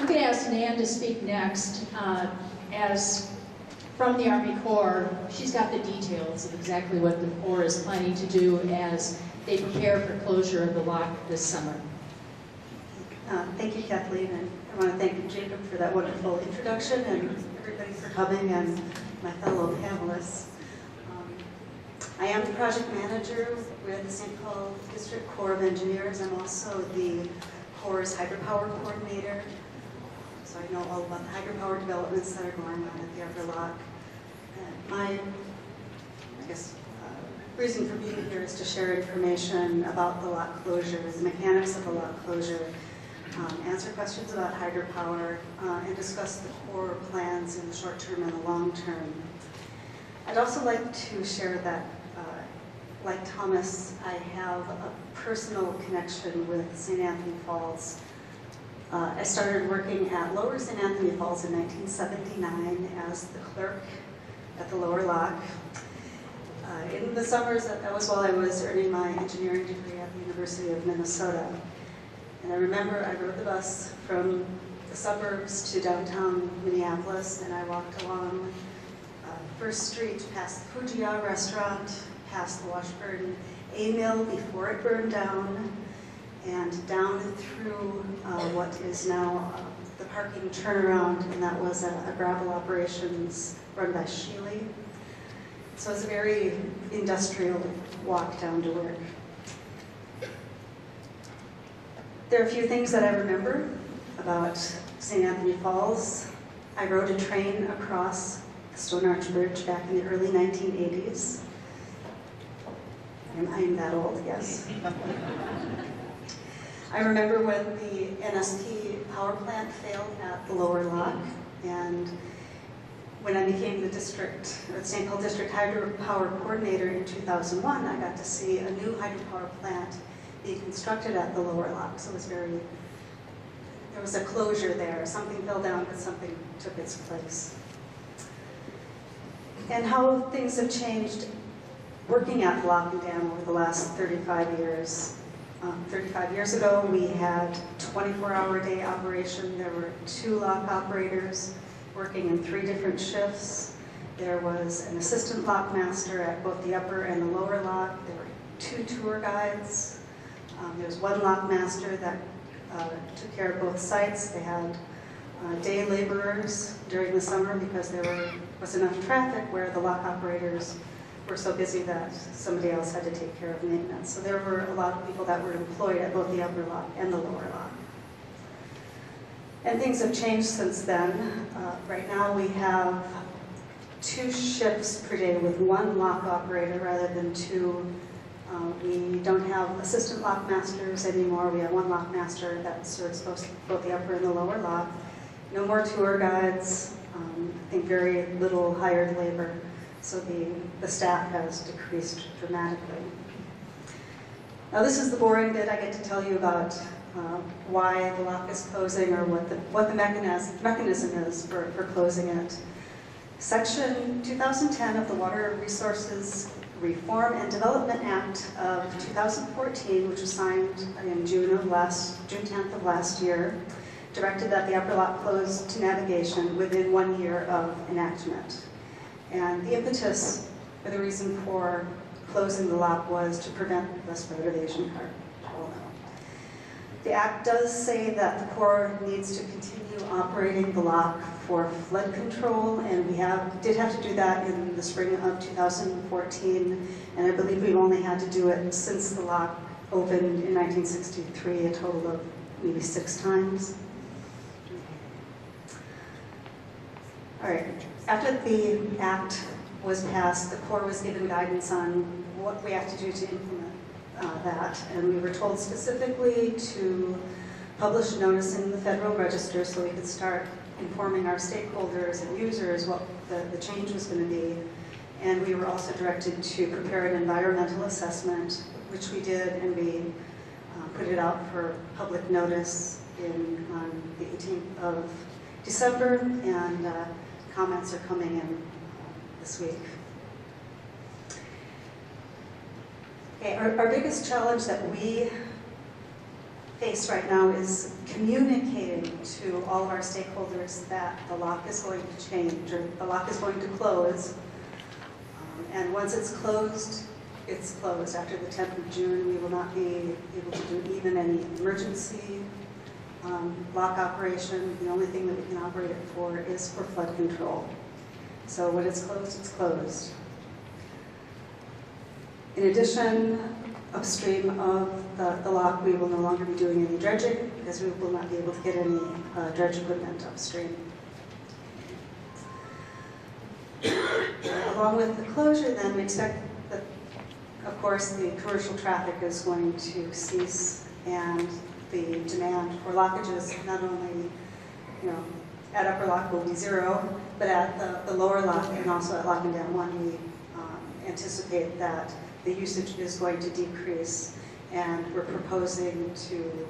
I'm going to ask Nan to speak next. As from the Army Corps, she's got the details of exactly what the Corps is planning to do as they prepare for closure of the lock this summer. Thank you, Kathleen, and I want to thank Jacob for that wonderful introduction and everybody for coming and my fellow panelists. I am the project manager with the St. Paul District Corps of Engineers. I'm also the Corps' hydropower coordinator, so I know all about the hydropower developments that are going on at the Upper Lock. My, reason for being here is to share information about the lock closure, the mechanics of the lock closure, answer questions about hydropower, and discuss the Corps plans in the short term and the long term. I'd also like to share that, like Thomas, I have a personal connection with St. Anthony Falls. I started working at Lower St. Anthony Falls in 1979 as the clerk at the Lower Lock. In the summers, that was while I was earning my engineering degree at the University of Minnesota. And I remember I rode the bus from the suburbs to downtown Minneapolis, and I walked along First Street past the Fujiya restaurant, past the Washburn A Mill before it burned down, and down through what is now the parking turnaround, and that was a gravel operations run by Sheely. So it was a very industrial walk down to work. There are a few things that I remember about St. Anthony Falls. I rode a train across the Stone Arch Bridge back in the early 1980s. I'm that old, yes. I remember when the NSP power plant failed at the Lower Lock, and when I became the St. Paul District Hydropower Coordinator in 2001, I got to see a new hydropower plant being constructed at the Lower Lock. So it was there was a closure there. Something fell down, but something took its place. And how things have changed working at Lock and Dam over the last 35 years. 35 years ago, we had 24-hour-a-day operation. There were 2 lock operators working in 3 different shifts. There was an assistant lock master at both the upper and the lower lock. There were 2 tour guides. There was 1 lock master that took care of both sites. They had day laborers during the summer because there was enough traffic where the lock operators were so busy that somebody else had to take care of maintenance. So there were a lot of people that were employed at both the upper lock and the lower lock. And things have changed since then. Right now we have 2 shifts per day with 1 lock operator rather than 2. We don't have assistant lock masters anymore. We have 1 lock master that serves both the upper and the lower lock. No more tour guides. I think very little hired labor. So the staff has decreased dramatically. Now this is the boring bit. I get to tell you about why the lock is closing or what the mechanism is for closing it. Section 2010 of the Water Resources Reform and Development Act of 2014, which was signed in June 10th of last year, directed that the upper lock close to navigation within 1 year of enactment. And the impetus or the reason for closing the lock was to prevent the spread of Asian carp. The Act does say that the Corps needs to continue operating the lock for flood control, and we did have to do that in the spring of 2014, and I believe we've only had to do it since the lock opened in 1963, a total of maybe 6 times. All right, after the Act was passed, the Corps was given guidance on what we have to do to implement that, and we were told specifically to publish a notice in the Federal Register so we could start informing our stakeholders and users what the change was going to be. And we were also directed to prepare an environmental assessment, which we did, and we put it out for public notice on the 18th of December, and comments are coming in this week. Okay, our biggest challenge that we face right now is communicating to all of our stakeholders that the lock is going to change, or the lock is going to close. And once it's closed, it's closed. After the 10th of June, we will not be able to do even any emergency lock operation. The only thing that we can operate it for is for flood control. So when it's closed, it's closed. In addition, upstream of the lock, we will no longer be doing any dredging because we will not be able to get any dredge equipment upstream. Along with the closure, then, we expect that, of course, the commercial traffic is going to cease, and the demand for lockages, not only, at Upper Lock will be zero, but at the lower lock and also at Lock and Dam 1, we anticipate that the usage is going to decrease, and we're proposing to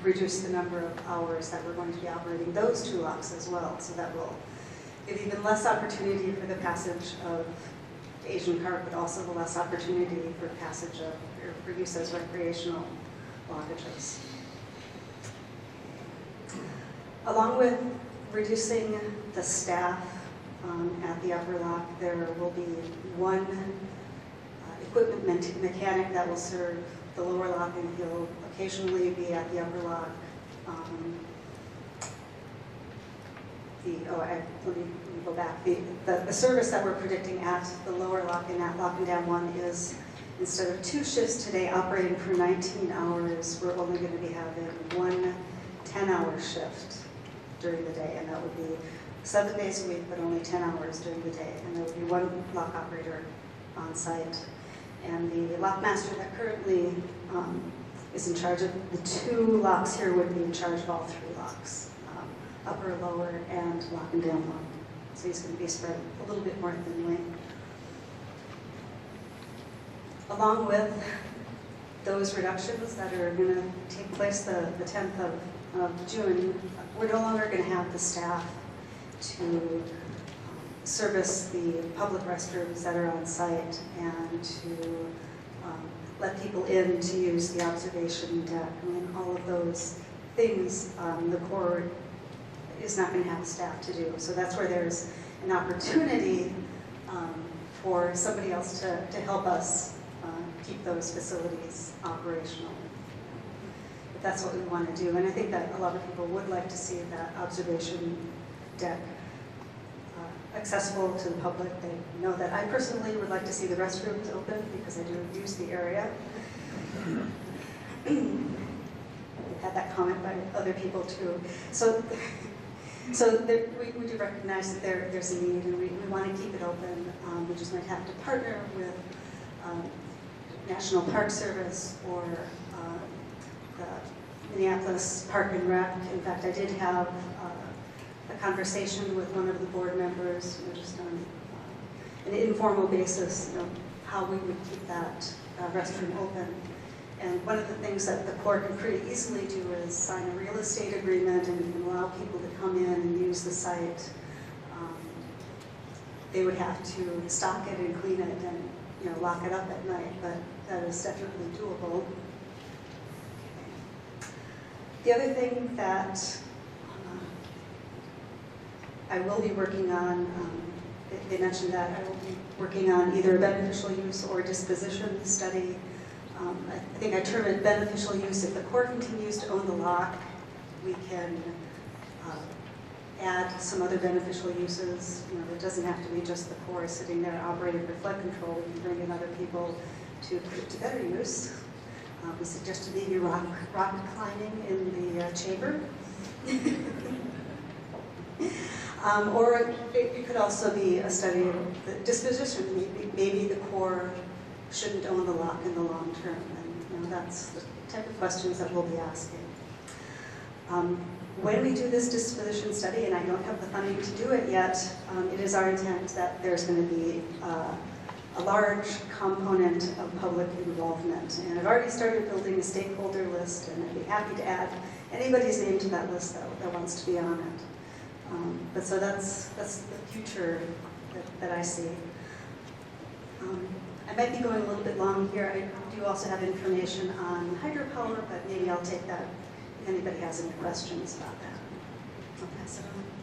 reduce the number of hours that we're going to be operating those two locks as well. So that will give even less opportunity for the passage of Asian carp, but also the less opportunity for passage of, or for use as recreational lockages. Along with reducing the staff at the Upper Lock, there will be one equipment mechanic that will serve the lower lock, and he'll occasionally be at the Upper Lock. Let me go back. The service that we're predicting at the lower lock and at Lock and Dam 1 is, instead of 2 shifts today operating for 19 hours, we're only going to be having one 10-hour shift during the day, and that would be 7 days a week, but only 10 hours during the day, and there would be one lock operator on site. And the lockmaster that currently is in charge of the 2 locks here would be in charge of all 3 locks, upper, lower, and Lock and Dam 1. So he's going to be spread a little bit more thinly. Along with those reductions that are going to take place the 10th of June, we're no longer going to have the staff to service the public restrooms that are on site and to let people in to use the observation deck. I mean, all of those things the Corps is not going to have staff to do. So that's where there's an opportunity for somebody else to help us keep those facilities operational. If that's what we want to do. And I think that a lot of people would like to see that observation deck accessible to the public. They know that I personally would like to see the restrooms open because I do use the area. I've had that comment by other people too. So there, we do recognize that there's a need, and we want to keep it open. We just might have to partner with National Park Service or the Minneapolis Park and Rec. In fact, I did have a conversation with one of the board members, just on an informal basis, how we would keep that restroom open. And one of the things that the Corps can pretty easily do is sign a real estate agreement and allow people to come in and use the site. They would have to stock it and clean it and lock it up at night, but that is definitely doable. The other thing that I will be working on, they mentioned that I will be working on either a beneficial use or disposition study. I think I term it beneficial use. If the Corps continues to own the lock, we can add some other beneficial uses. It doesn't have to be just the Corps sitting there operating for flood control. We can bring in other people to put it to better use. We suggested maybe rock climbing in the chamber. Or it could also be a study of the disposition. Maybe the Corps shouldn't own the lock in the long term, and that's the type of questions that we'll be asking. When we do this disposition study, and I don't have the funding to do it yet, it is our intent that there's going to be a large component of public involvement. And I've already started building a stakeholder list, and I'd be happy to add anybody's name to that list that wants to be on it. But so that's the future that I see. I might be going a little bit long here. I do also have information on hydropower, but maybe I'll take that if anybody has any questions about that. pass it on.